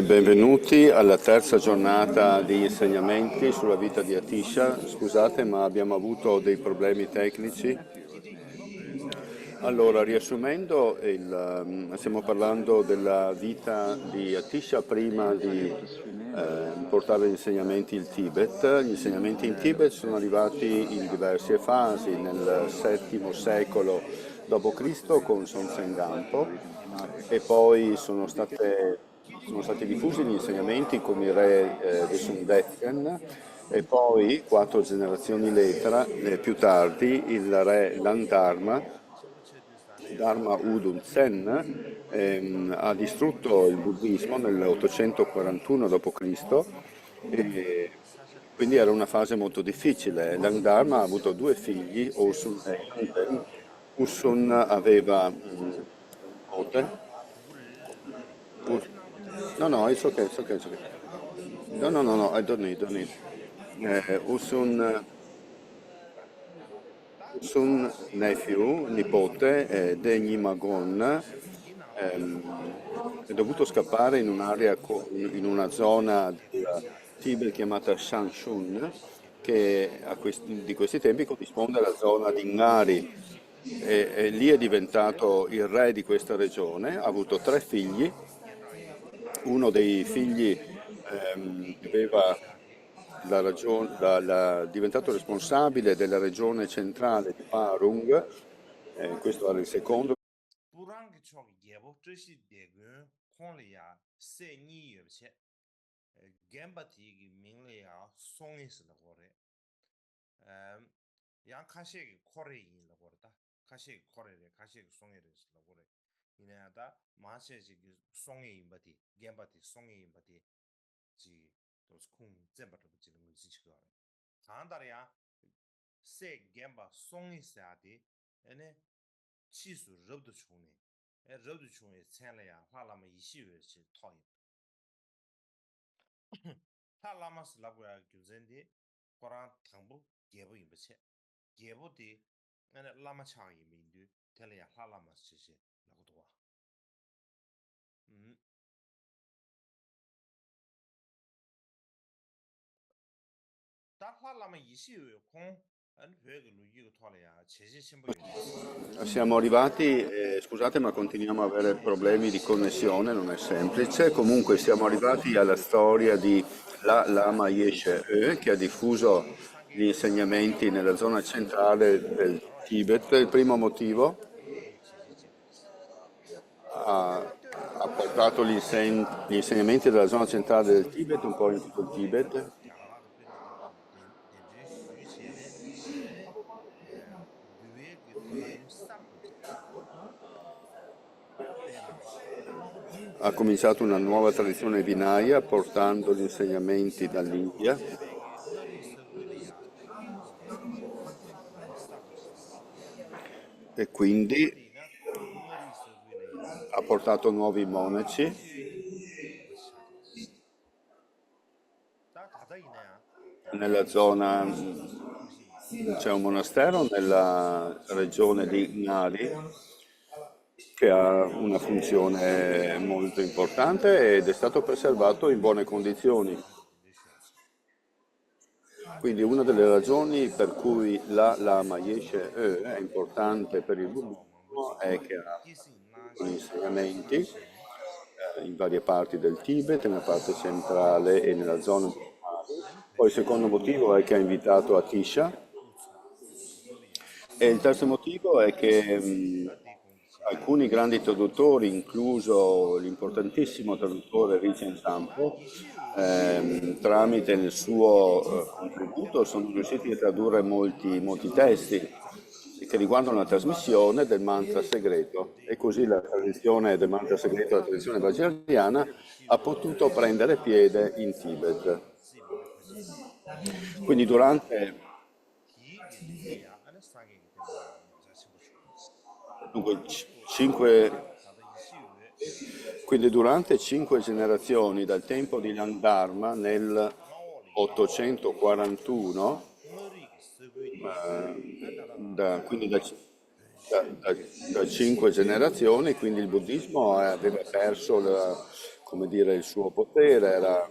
Benvenuti alla terza giornata di insegnamenti sulla vita di Atisha. Scusate, ma abbiamo avuto dei problemi tecnici. Allora, riassumendo, stiamo parlando della vita di Atisha prima di portare gli insegnamenti in Tibet. Gli insegnamenti in Tibet sono arrivati in diverse fasi, nel VII secolo d.C. con Songtsen Gampo, e poi sono stati diffusi gli insegnamenti con il re Desundetgen, e poi 4 generazioni più tardi il re Landharma, Dharma Udun Sen, ha distrutto il buddismo nel 841 d.C. e quindi era una fase molto difficile. Landharma ha avuto 2 figli, Osun e Anten. Usun aveva Oten. Us- No, no, it's okay. No, no, no, no, I don't need. Usun Sun Nephew, nipote, Degni Magon, è dovuto scappare in un'area, in una zona del Tibet chiamata Shanshun, che di questi tempi corrisponde alla zona di Ngari, e lì è diventato il re di questa regione. Ha avuto 3 figli. Uno dei figli aveva diventato responsabile della regione centrale di Parung, questo era il secondo. Burang chok yebo zhishi degun kong le ya se ni yebche genpa ti gi ming le ya song is le gore yang kashe gi kore yin le gore da kashe gi kore re kashe gi song re le gore ina da ma she ji gi song yin ba ti genpa ti song yin ba ti ji dos kung zenpa de ji le ji chi gore han da ya se genpa song is ya di ene chi su rub de chung ne rub de chung ye chen le ya la la ma yi xi yue chi tao yin la la ma si la bu ya gyu zen di Quran tang bu ge bu yin ba che ge bu di ene la ma chang yin min du te le ya la la ma chi chi la gu duwa da la la ma yi xi yue kong an pue ge lu yi ge tao le ya che chi xin bu yue Siamo arrivati, scusate ma continuiamo a avere problemi di connessione, non è semplice. Comunque siamo arrivati alla storia di Lama Yeshe che ha diffuso gli insegnamenti nella zona centrale del Tibet. Il primo motivo ha portato gli insegnamenti della zona centrale del Tibet un po' in tutto il Tibet. Ha cominciato una nuova tradizione Vinaya portando gli insegnamenti dall'India. E quindi ha portato nuovi monaci. Nella zona c'è un monastero nella regione di Nari che ha una funzione molto importante ed è stato preservato in buone condizioni. Quindi una delle ragioni per cui la Lama Yeshe è importante per il buddismo è che ha gli insegnamenti in varie parti del Tibet, nella parte centrale e nella zona di Mali. Poi il secondo motivo è che ha invitato Atisha, e il terzo motivo è che alcuni grandi traduttori, incluso l'importantissimo traduttore Rinchen Sampo, tramite il suo contributo sono riusciti a tradurre molti testi che riguardano la trasmissione del mantra segreto, e così la tradizione del mantra segreto, la tradizione vajrayana, ha potuto prendere piede in Tibet. Quindi dunque, durante 5 generazioni dal tempo di Landharma nel 841, quindi da 5 generazioni, quindi il buddismo aveva perso come dire, il suo potere, era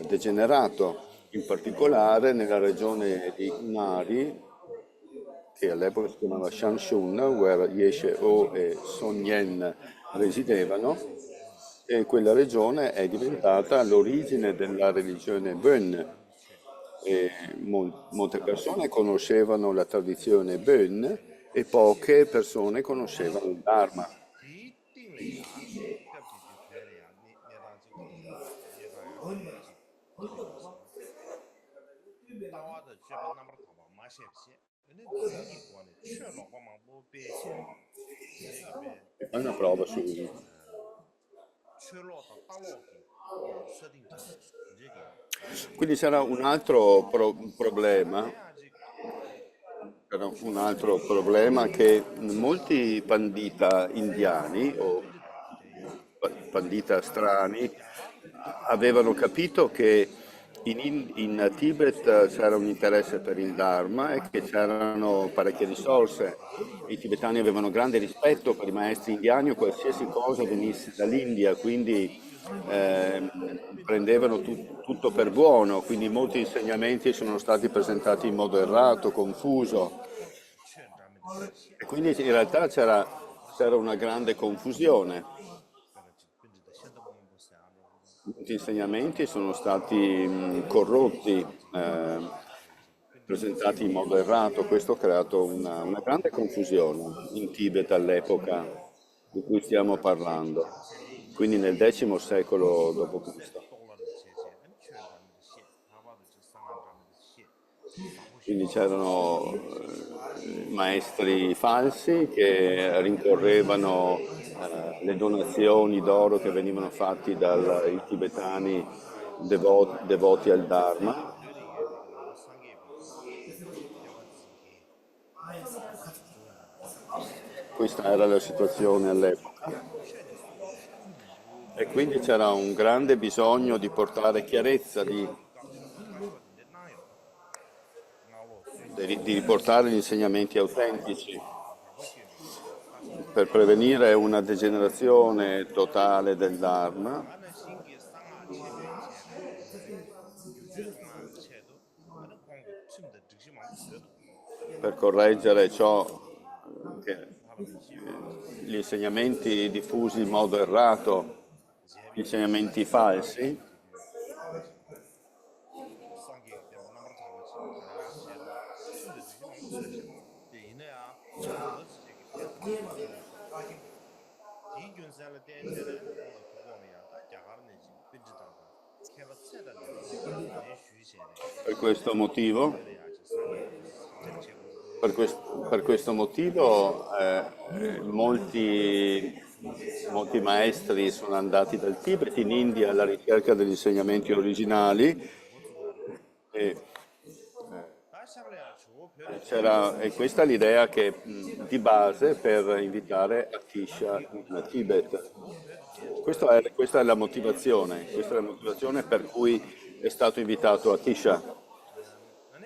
degenerato, in particolare nella regione di Nari, che all'epoca si chiamava Shanshun, dove Yeshe O e Sun Yen residevano, e quella regione è diventata l'origine della religione Bön. E molte persone conoscevano la tradizione Bön e poche persone conoscevano il Dharma. 디 띵리 야 뼈비디 되네 야 내다지 내다야 지 디비스 다와的这边那边淘宝马些些那自己国呢确老帮忙不别些这个呗 E fai una prova su. 缺落的大落给设定成这个 Quindi c'era un altro problema. 哎呀这 C'era un altro problema che molti pandita indiani o 这倒是这样 pandita strani avevano capito che in Tibet c'era un interesse per il Dharma e che c'erano parecchie risorse. I tibetani avevano grande rispetto per i maestri indiani o qualsiasi cosa venisse dall'India, quindi prendevano tutto per buono, quindi molti insegnamenti sono stati presentati in modo errato, confuso. 劝咱们的这些 E quindi in realtà c'era una grande confusione. 这个跟着的现在我们不是啊 Molti insegnamenti sono stati corrotti, presentati in modo errato. Questo ha creato una grande confusione in Tibet all'epoca di cui stiamo parlando, quindi nel X secolo d.C. 多了的这些人劝咱们的些他把的就上岸咱们的些 Quindi c'erano maestri falsi che rincorrevano le donazioni d'oro che venivano fatti dai tibetani devoti al Dharma. 这里也那个那么商业比要个自己 Questa era la situazione all'epoca. E quindi c'era un grande bisogno di portare chiarezza, di 刚说的那样那我所以 di riportare gli insegnamenti autentici per prevenire una degenerazione totale del Dharma, 俺那新给上岸前面前的有这上岸前头俺那光个听的这些忙车头 per correggere ciò che gli insegnamenti diffusi in modo errato, gli insegnamenti falsi, 上给的那么长个车啊前头听的这些忙车前对的呀我是这个偏方第军山的点起来我们呀大家哈那些本质当中开发菜的那虚线的 per questo motivo. 对呀就上给这个结果 Per questo motivo molti maestri sono andati dal Tibet in India alla ricerca degli insegnamenti originali e, 俺下不了球，别的 e questa è l'idea di base per invitare Atisha in Tibet. Questa è la motivazione, per cui è stato invitato Atisha. 俺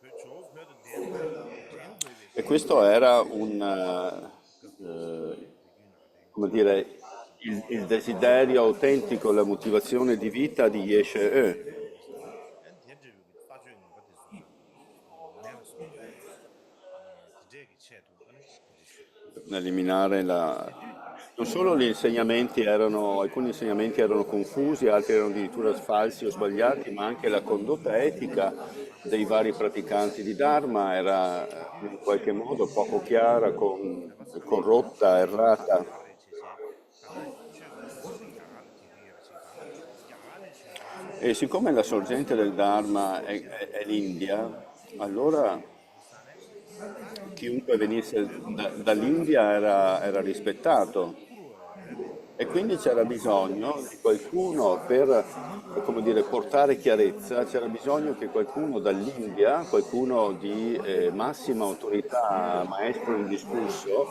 那球别的点，点回呗。 E questo era come dire, il desiderio autentico, la motivazione di vita di Yeshe E, 俺点这个发觉我的说，那个说，这个切度，俺nell'eliminare la. Non solo gli insegnamenti alcuni insegnamenti erano confusi, altri erano addirittura falsi o sbagliati, ma anche la condotta etica dei vari praticanti di Dharma era in qualche modo poco chiara, corrotta, errata. 这些，俺这个，俺这个，俺这个， E siccome la sorgente del Dharma è l'India, allora chiunque venisse dall'India era rispettato. E quindi c'era bisogno di qualcuno per, come dire, portare chiarezza, c'era bisogno che qualcuno dall'India, qualcuno di massima autorità, maestro indiscusso,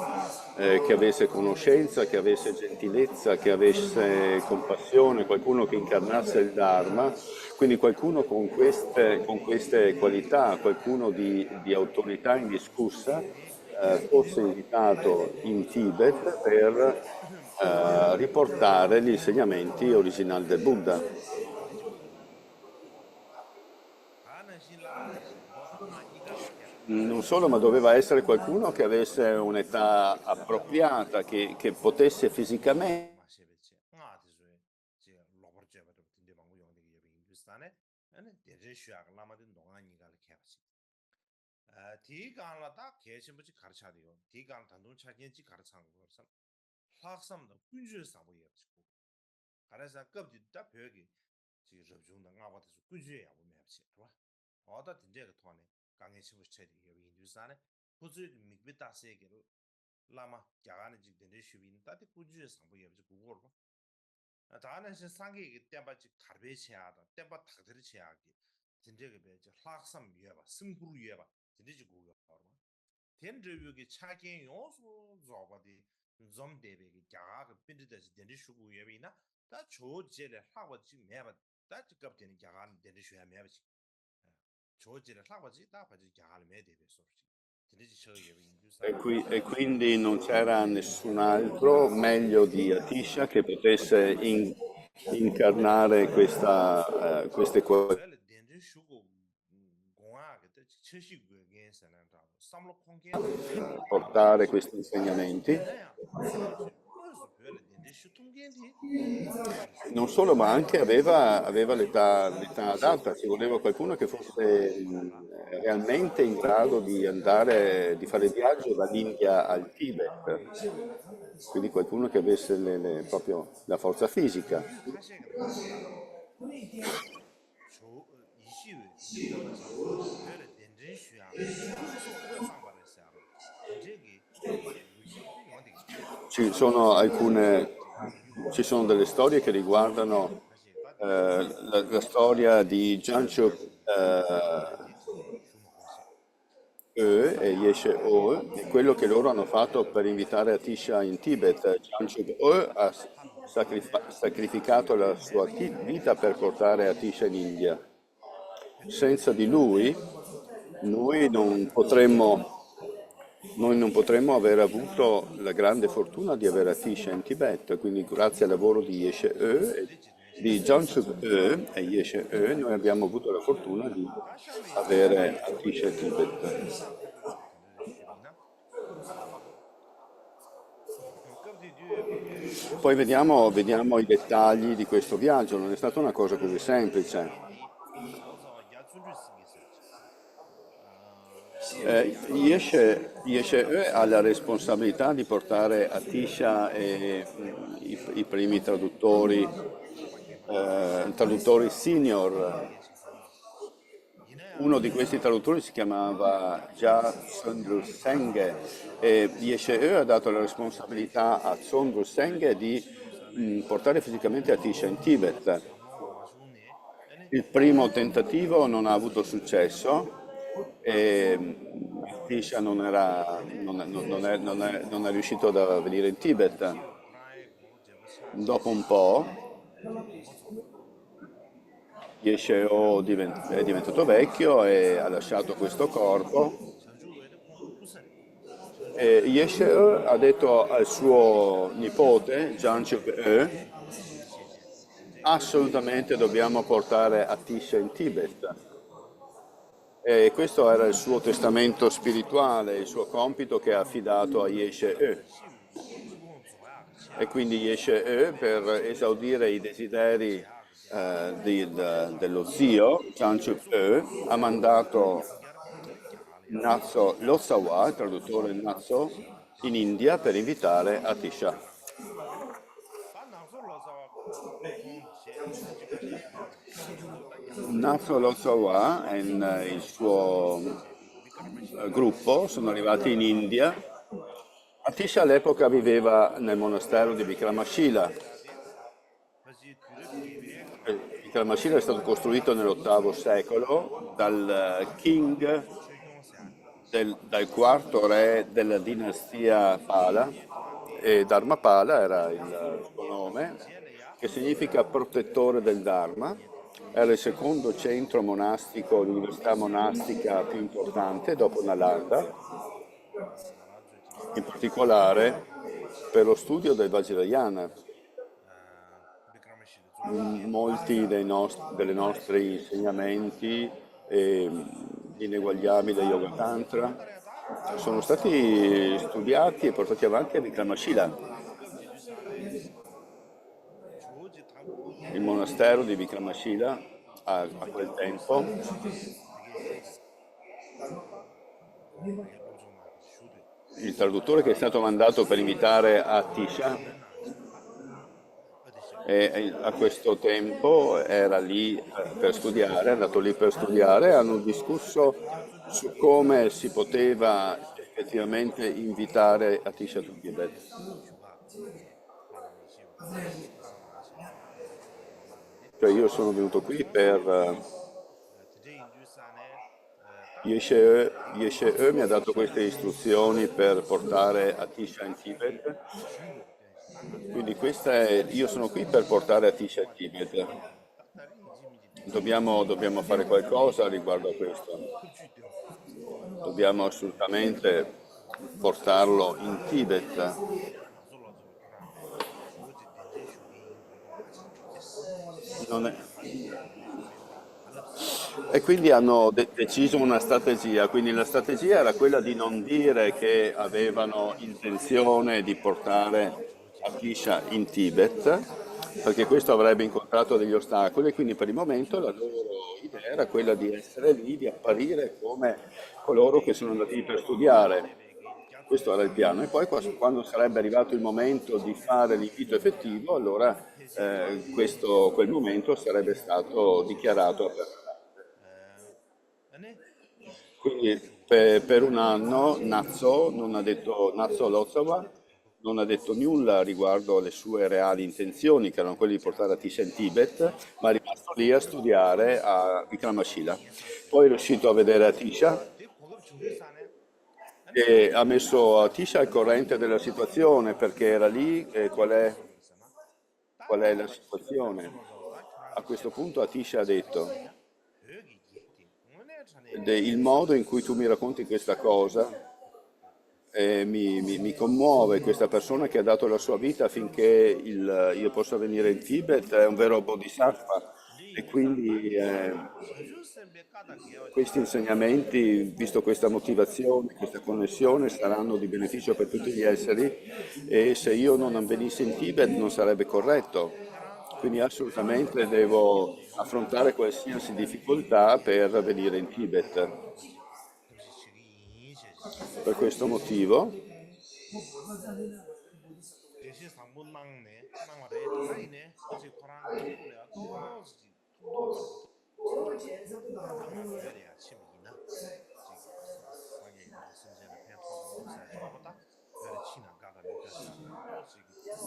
che avesse conoscenza, che avesse gentilezza, che avesse compassione, qualcuno che incarnasse il Dharma, quindi qualcuno con queste qualità, qualcuno di autorità indiscussa, fosse invitato in Tibet per riportare gli insegnamenti originali del Buddha. 다는 신라마듯이 너나 이갈 캐 Non solo, ma doveva essere qualcuno che avesse un'età appropriata, che potesse fisicamente 마시베치 응아디즈웨 지 로버제바도 딘데 방구 용되게 예비 인도스탄에 아니 대제슈아 라마든 동안 이갈 캐바시 디간라 딱 계신부지 가르쳐야돼요 디간 단돈 차진지 가르치는 거서 학삼도 군주의 사고예요 가래서 급디 딱 벽이 지금 접종도 나와서 군주의 야구 맵지 봐 어다 딘데가 통하네 강에 치부 체리 예비 인도스탄에 부지 미비 다세게로 라마 야간에 지금 딘데 슈빈 따디 군주의 사고예요 그거 다는 신 상기 때바지 가르베치야다 때바 탁들이 치야기 진짜게 배지 학삼 위에봐 승부를 위에봐 진짜지 그거 바로 텐저유기 차긴 요소 저바디 좀 대비기 야가 빈드듯이 된지 수고 위에비나 다 조제를 하고 지금 매바 다 직급되는 야간 된지 수야 매바지 조제를 하고지 다 바지 야간 매 대비 소리 진짜지 저 예비 인도산 e quindi non c'era nessun altro meglio di Atisha che potesse incarnare queste qualità. 왜래 된지 수고 공하게 처시 그게서는 다 삼로 공개도 Portare questi insegnamenti, 되나야 그렇지 그래서 왜래 된지 수통견디 non solo, ma anche aveva l'età adatta, ci voleva qualcuno che fosse realmente in grado di andare, di fare il viaggio dall'India al Tibet, quindi qualcuno che avesse proprio la forza fisica. 유 타시게 나와라 저 이시외 그래서 왜래 된지 수야 크소 상바를 써라 된지기 유지 용한테 Ci sono alcune, ci sono delle storie che riguardano 다시 빠디 la storia di Janchuk 슈마고시 E Yeshe O e quello che loro hanno fatto per invitare Atisha in Tibet. Janchuk O ha sacrificato la sua vita per portare Atisha in India. Senza di lui, noi non potremmo, noi non potremmo aver avuto la grande fortuna di avere Atisha in Tibet, quindi grazie al lavoro di Yeshe E, di Janchuk E Yeshe E, noi abbiamo avuto la fortuna di 다샤메 avere Atisha in Tibet. 사고서 되는 슈비나 급디 뒤에 비게 Poi vediamo i dettagli di questo viaggio, non è stata una cosa così semplice. 디 로서 야춘주 쓰기서 Yeshe E ha la responsabilità di portare Atisha e i primi traduttori senior. Uno di questi traduttori si chiamava Ja Sundru Senghe e Yeshe E ha dato la responsabilità a Sundru Senghe di portare fisicamente Atisha in Tibet. Il primo tentativo non ha avuto successo e Atisha non è riuscito a venire in Tibet. Dopo un po' Yesheo è diventato vecchio e ha lasciato questo corpo e Yesheo ha detto al suo nipote Janchuk E assolutamente dobbiamo portare Atisha in Tibet. E questo era il suo testamento spirituale, il suo compito che ha affidato a Yeshe E. E quindi Yeshe E, per esaudire i desideri dello zio, Janchuk E, ha mandato Natso Lotsawa, il traduttore Natso, in India per invitare Atisha. Natso Lotsawa e il suo gruppo sono arrivati in India. Atisha all'epoca viveva nel monastero di Vikramashila. Vikramashila è stato costruito nell'VIII secolo dal king, dal quarto re della dinastia Pala, e Dharmapala era il suo nome, che significa protettore del Dharma. Era il secondo centro monastico, l'università monastica più importante dopo Nalanda. in particolare per lo studio del Vajrayana. Bikramashili Dzogchen Molti dei nostri insegnamenti ineguagliabili Yoga Tantra sono stati studiati e portati avanti a Vikramashila, il monastero di Vikramashila a quel tempo. Il traduttore che è stato mandato per invitare Atisha e a questo tempo era lì per studiare, è andato lì per studiare, hanno discusso su come si poteva effettivamente invitare Atisha to Tibet. Cioè io sono venuto qui per Yeshe mi ha dato queste istruzioni per portare Atisha in Tibet, quindi io sono qui per portare Atisha in Tibet. Dobbiamo fare qualcosa riguardo a questo. Dobbiamo assolutamente portarlo in Tibet. Non è- E quindi hanno deciso una strategia, quindi la strategia era quella di non dire che avevano intenzione di portare Atisha in Tibet, perché questo avrebbe incontrato degli ostacoli, e quindi per il momento la loro idea era quella di essere lì, di apparire come coloro che sono andati lì per studiare. Questo era il piano. E poi quando sarebbe arrivato il momento di fare l'invito effettivo, allora quel momento sarebbe stato dichiarato aperto. Quindi per un anno Natso Lotsawa non ha detto nulla riguardo alle sue reali intenzioni, che erano quelle di portare Atisha in Tibet, ma è rimasto lì a studiare a Vikramashila. Poi è riuscito a vedere Atisha e ha messo Atisha al corrente della situazione perché era lì e qual è la situazione. A questo punto Atisha ha detto: il modo in cui tu mi racconti questa cosa mi commuove. Questa persona che ha dato la sua vita affinché io possa venire in Tibet è un vero bodhisattva, e quindi questi insegnamenti, visto questa motivazione, questa connessione, saranno di beneficio per tutti gli esseri, e se io non venissi in Tibet non sarebbe corretto. Quindi assolutamente devo affrontare qualsiasi difficoltà per venire in Tibet. Per questo motivo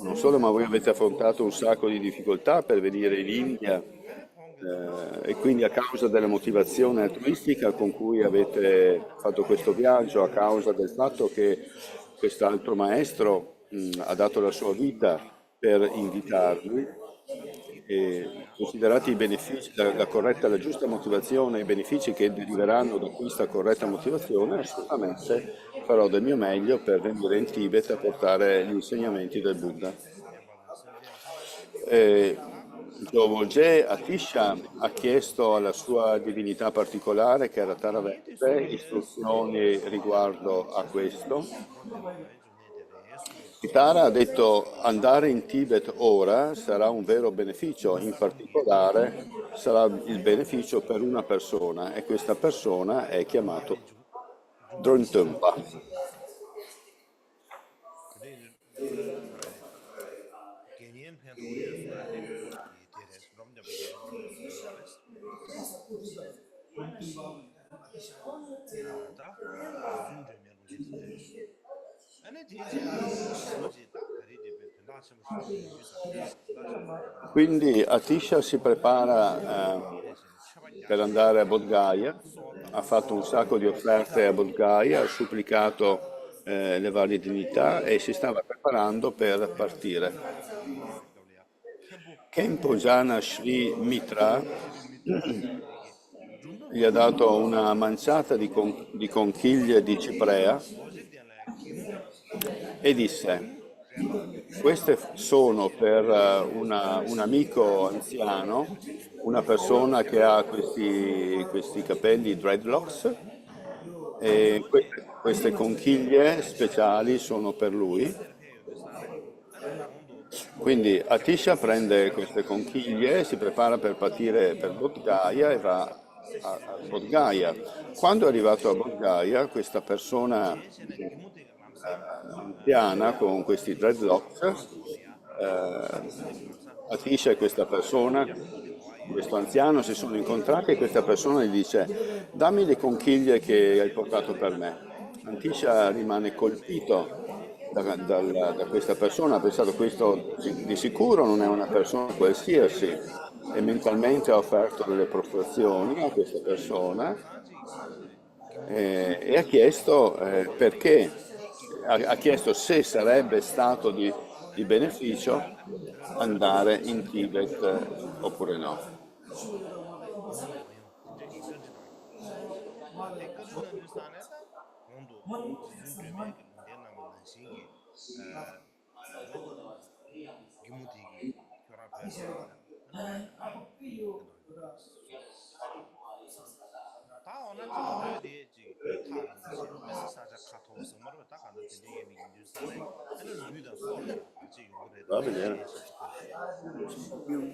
non solo, ma voi avete affrontato un sacco di difficoltà per venire in India, e quindi a causa della motivazione altruistica con cui avete fatto questo viaggio, a causa del fatto che quest'altro maestro ha dato la sua vita per invitarvi, e considerati i benefici, la corretta, la giusta motivazione e i benefici che deriveranno da questa corretta motivazione, assolutamente farò del mio meglio per venire in Tibet a portare gli insegnamenti del Buddha. Eh, Dovoje Atisha ha chiesto alla sua divinità particolare, che era Taraverte, istruzioni riguardo a questo. Tara ha detto: andare in Tibet ora sarà un vero beneficio, in particolare sarà il beneficio per una persona, e questa persona è chiamato Drontumpa. Quindi Atisha si prepara per andare a Bodh Gaya, ha fatto un sacco di offerte a Bodh Gaya, ha supplicato le varie divinità e si stava preparando per partire. Khenpo Jana Shri Mitra gli ha dato una manciata di conchiglie di ciprea e disse, queste sono per un amico anziano, una persona che ha questi capelli dreadlocks e queste conchiglie speciali sono per lui. Quindi Atisha prende queste conchiglie, si prepara per partire per Bodh Gaya e va a Bodh Gaya. Quando è arrivato a Bodh Gaya, questa persona anziana con questi dreadlocks, Atisha e questa persona, questo anziano si sono incontrati e questa persona gli dice dammi le conchiglie che hai portato per me. Atisha rimane colpito da questa persona, ha pensato questo di sicuro non è una persona qualsiasi e mentalmente ha offerto delle prostrazioni a questa persona e ha chiesto perché, ha chiesto se sarebbe stato di beneficio andare in Tibet oppure no. 다 원한지 별이 그 타는 것이 메시 사자 카톡 성마로 딱 간다 된대 예비 인도산에 하는 류다 소리야 같이 요거를 Va a vedere. 대체 그거지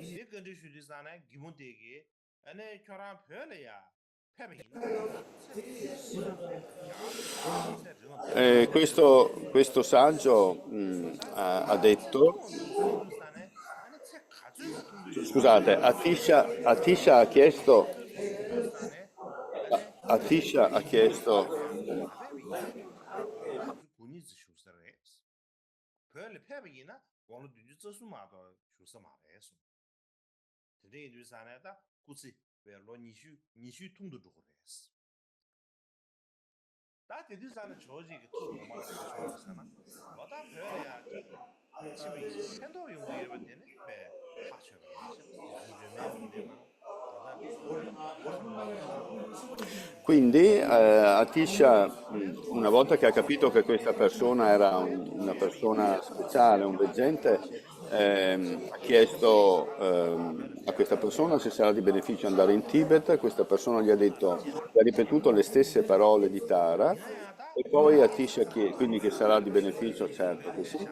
이 근데 슈디산에 기본되게 안에 결혼 별이야 패배이나 야도 진짜 저 Questo saggio ha detto, 인도산에 안에 책 가져서 통도 scusate, Atisha ha chiesto, 인도산에 안에 Atisha ha chiesto, 마베비나 그 군이 주스레스 별 패배이나 원로 뒤지 저수마도 주스 말해서 드레 인도산에다 굳이 별로 니슈 통도 주고 그랬어 다 인도산에 저지 그 투도 말을 주었잖아 뭐다 별이야 집이 팬도 용도 이러면 되네 배 하셔가 요즘에 문제고 다다 quindi Atisha, una volta che ha capito che questa persona era una persona speciale, un veggente, ha chiesto a questa persona se sarà di beneficio andare in Tibet, questa persona gli ha ripetuto le stesse parole di Tara e poi Atisha quindi che sarà di beneficio, certo che sì.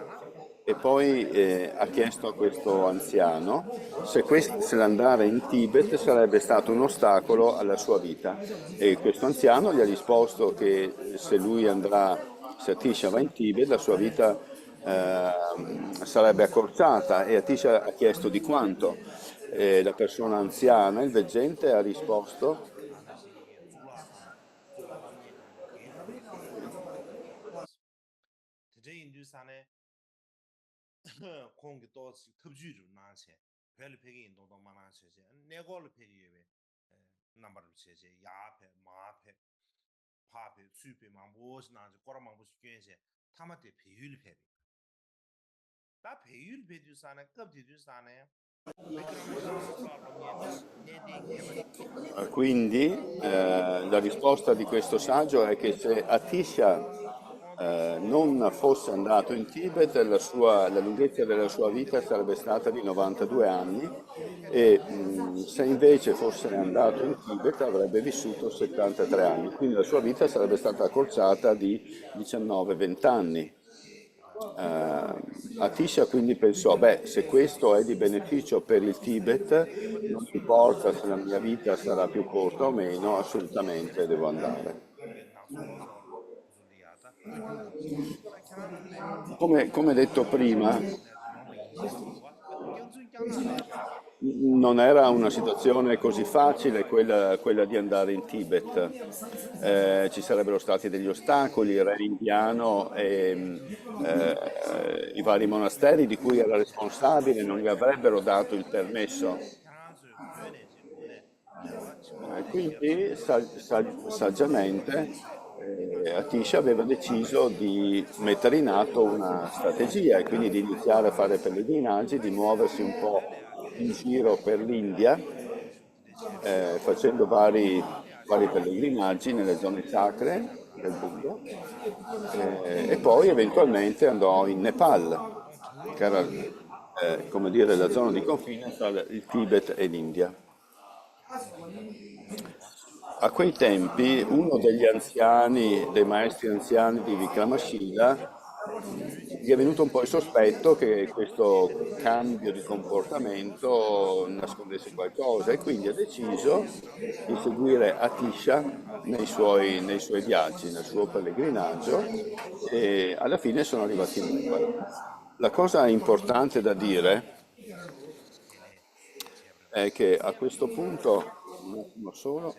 E poi ha chiesto a questo anziano se l'andare in Tibet sarebbe stato un ostacolo alla sua vita. E questo anziano gli ha risposto che se Atisha va in Tibet, la sua vita sarebbe accorciata e Atisha ha chiesto di quanto. E la persona anziana, il veggente, ha risposto 다다시 이게 줄라 탐니 강도 개강도 가능한 말이 그래서 드제 인도산에 공기 또 탑주를 나한테 별 폐기 인도도 많아서 내골 폐기에 넘버를 세제 야페 마페 파페 수페 망보스 나지 꼬라망보스 괜히 타마테 배율 폐기 다 배율 배주산에 급지주산에 백그라운드 스토어로 내대 개발이 Quindi la risposta di questo saggio è che se Atisha non fosse andato in Tibet, la lunghezza della sua vita sarebbe stata di 92 anni e se invece fosse andato in Tibet avrebbe vissuto 73 anni, quindi la sua vita sarebbe stata accorciata di 19-20 anni. Atisha quindi pensò, beh, se questo è di beneficio per il Tibet, non importa se la mia vita sarà più corta o meno, assolutamente devo andare. 이게 나서로서 줄리아다 기본지 나 캐나다네 Come detto prima, 네 너무 인식스와 경주 경나네 non era una situazione così facile quella di andare in Tibet. Ci sarebbero stati degli ostacoli, il re indiano e i vari monasteri di cui era responsabile non gli avrebbero dato il permesso. 캐나다스 변해지 문에 대화 친구들이 Quindi saggiamente Atisha aveva deciso di mettere in atto una strategia e quindi di iniziare a fare pellegrinaggi, di muoversi un po' in giro per l'India, facendo vari pellegrinaggi nelle zone sacre del mondo, e poi eventualmente andò in Nepal, che era come dire, la zona di confine tra il Tibet e l'India. A quei tempi uno degli anziani, dei maestri anziani di Vikramasila, gli è venuto un po' il sospetto che questo cambio di comportamento nascondesse qualcosa e quindi ha deciso di seguire Atisha nei suoi viaggi, nel suo pellegrinaggio e alla fine sono arrivati in Nepal. La cosa importante da dire è che a questo punto, un attimo solo,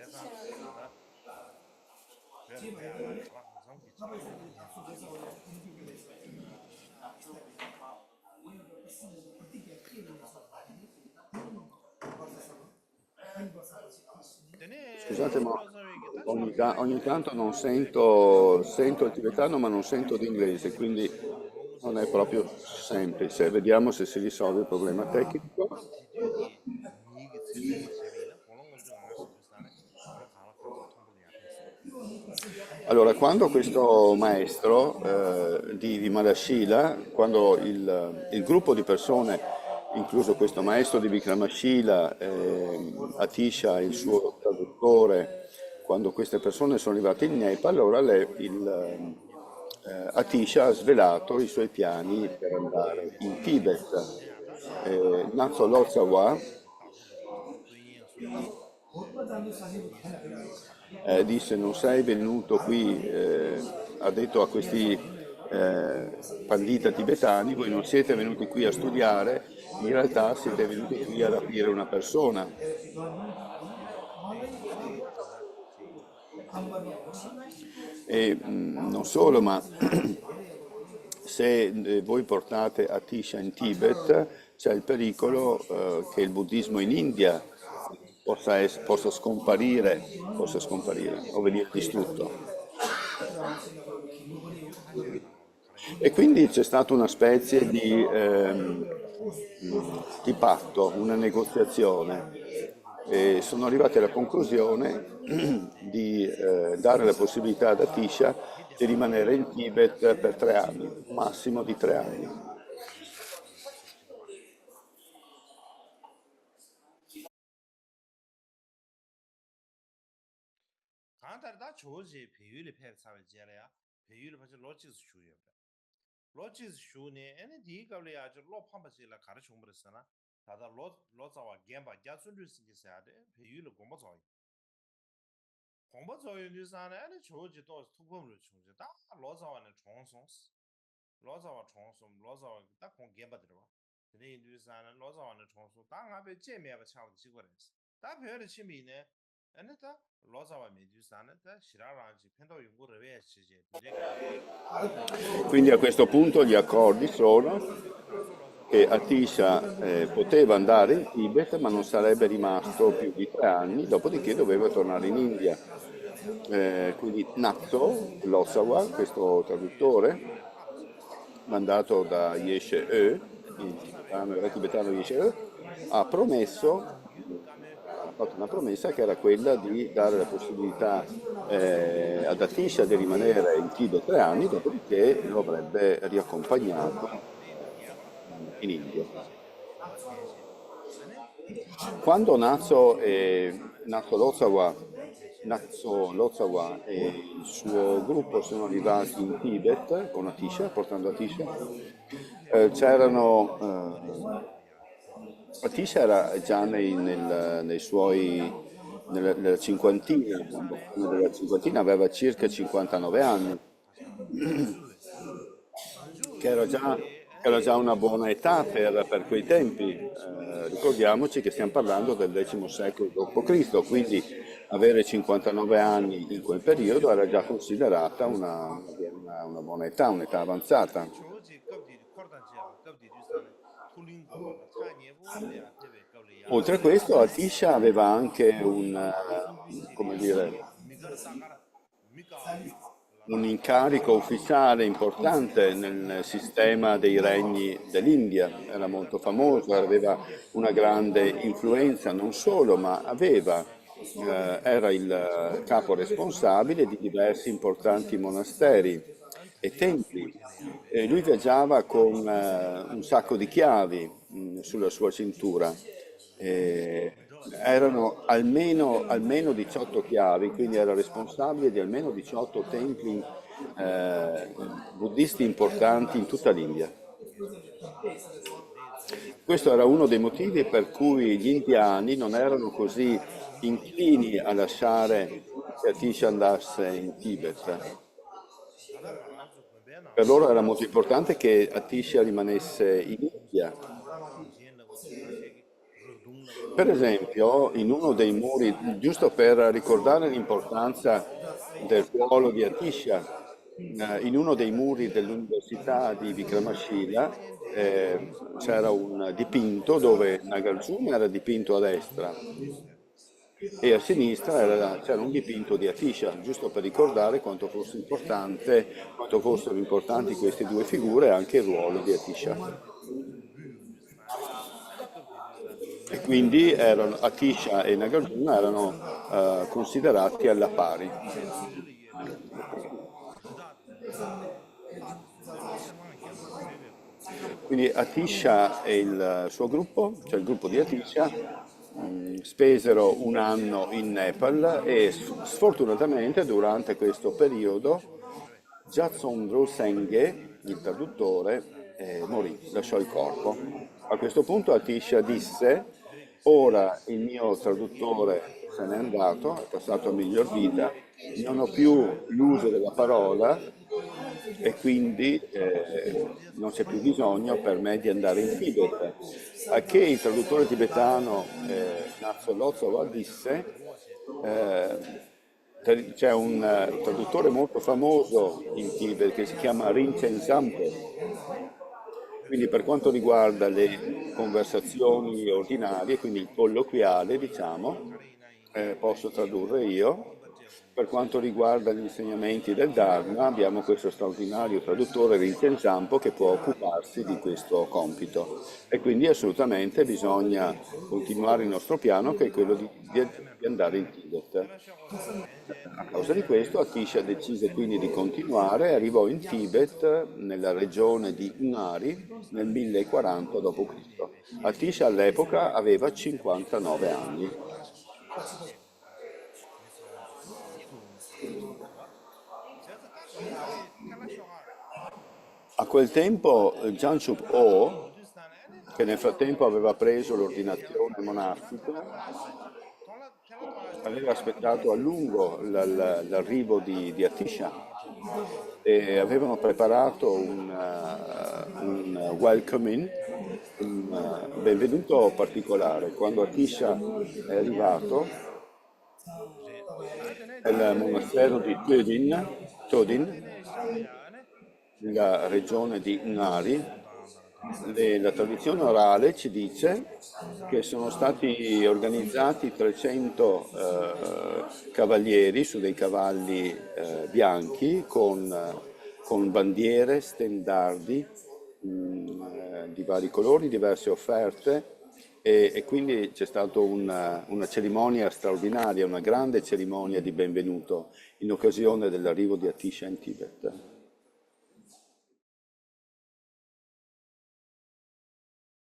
scusate, ma ogni tanto non sento il tibetano ma non sento l'inglese, quindi non è proprio semplice. Vediamo se si risolve il problema tecnico. Allora, quando questo maestro di Vimalashila, quando il gruppo di persone, incluso questo maestro di Vikramashila, Atisha, il suo traduttore, quando queste persone sono arrivate in Nepal, allora Atisha ha svelato i suoi piani per andare in Tibet. Nazo Lotsawa disse non sei venuto qui, ha detto a questi pandita tibetani, voi non siete venuti qui a studiare, in realtà siete venuti qui a rapire una persona. E non solo, ma se voi portate Atisha in Tibet, c'è il pericolo che il buddismo in India possa scomparire o venire distrutto. E quindi c'è stata una specie di patto, una negoziazione. E sono arrivati alla conclusione di dare la possibilità ad Atisha di rimanere in Tibet per 3 anni, un massimo di 3 anni. 간단하다 조지 배율이 패사를 지야야 배율이 벌써 로지스 슈요 로지스 슈네 에네 디가블이 아주 로 팜바실라 가르쳐 버렸잖아 다다 로자와 gem바 야순들 쓰기사데 배율을 공부서 공부서 유지사네 에네 조지 또 투범을 중지 다 로자와는 총송스 로자와 총송 로자와 딱공 gem바 들어 근데 유지사는 로자와는 총송 당 앞에 제메가 차고 지거랬어 다 배열의 취미네 에네다 로자와 메두사는 다 시라라지 펜도 연구를 왜 했지 Quindi a questo punto gli accordi sono che Atisha poteva andare in Tibet ma non sarebbe rimasto più di 3 anni, dopodiché doveva tornare in India. Quindi Natso Lossawa, questo traduttore, mandato da Yeshe E, il re tibetano Yeshe E, ha promesso, ha fatto una promessa che era quella di dare la possibilità ad Atisha di rimanere in Tibet 3 anni, dopodiché lo avrebbe riaccompagnato in India. Quando Natso Lotsawa e il suo gruppo sono arrivati in Tibet con Atisha, portando Atisha, Atisha era già nella cinquantina, nella cinquantina aveva circa 59 anni, che era già una buona età per quei tempi. Ricordiamoci che stiamo parlando del X secolo d.C., quindi avere 59 anni in quel periodo era già considerata una buona età, un'età avanzata. Oltre a questo, Atisha aveva anche come dire, un incarico ufficiale importante nel sistema dei regni dell'India, era molto famoso, aveva una grande influenza, non solo, ma aveva era il capo responsabile di diversi importanti monasteri e templi. E lui viaggiava con un sacco di chiavi sulla sua cintura. E erano almeno 18 chiavi, quindi era responsabile di almeno 18 templi eh, buddisti importanti in tutta l'India. Questo era uno dei motivi per cui gli indiani non erano così inclini a lasciare che Atisha andasse in Tibet. Per loro era molto importante che Atisha rimanesse in India. Per esempio, in uno dei muri, giusto per ricordare l'importanza del ruolo di Atisha, in uno dei muri dell'Università di Vikramashila c'era un dipinto dove Nagarjuna era dipinto a destra e a sinistra c'era un dipinto di Atisha, giusto per ricordare quanto fosse importante, quanto fossero importanti queste due figure e anche il ruolo di Atisha. E quindi Atisha e Nagarjuna erano considerati alla pari. Quindi Atisha e il suo gruppo, cioè il gruppo di Atisha, spesero un anno in Nepal e sfortunatamente durante questo periodo Jatsondro Senghe, il traduttore, morì, lasciò il corpo. A questo punto Atisha disse: ora il mio traduttore se n'è andato, è passato a miglior vita, non ho più l'uso della parola e quindi non c'è più bisogno per me di andare in Tibet. A che il traduttore tibetano Nazo Lotsowa disse, c'è un traduttore molto famoso in Tibet che si chiama Rinchen Zampo, quindi per quanto riguarda le conversazioni ordinarie, quindi il colloquiale, diciamo, posso tradurre io. Per quanto riguarda gli insegnamenti del Dharma, abbiamo questo straordinario traduttore Rinchen Zampo che può occuparsi di questo compito. E quindi assolutamente bisogna continuare il nostro piano, che è quello di andare in Tibet. A causa di questo Atisha decise quindi di continuare e arrivò in Tibet, nella regione di Unari, nel 1040 d.C. Atisha all'epoca aveva 59 anni. A quel tempo Jamshub O, che nel frattempo aveva preso l'ordinazione monastica, aveva aspettato a lungo l'arrivo di Atisha e avevano preparato un welcoming, un benvenuto particolare. Quando Atisha è arrivato nel monastero di Todin, nella regione di Nari, la tradizione orale ci dice che sono stati organizzati 300 cavalieri su dei cavalli bianchi con bandiere, stendardi di vari colori, diverse offerte e quindi c'è stata una cerimonia straordinaria, una grande cerimonia di benvenuto in occasione dell'arrivo di Atisha in Tibet.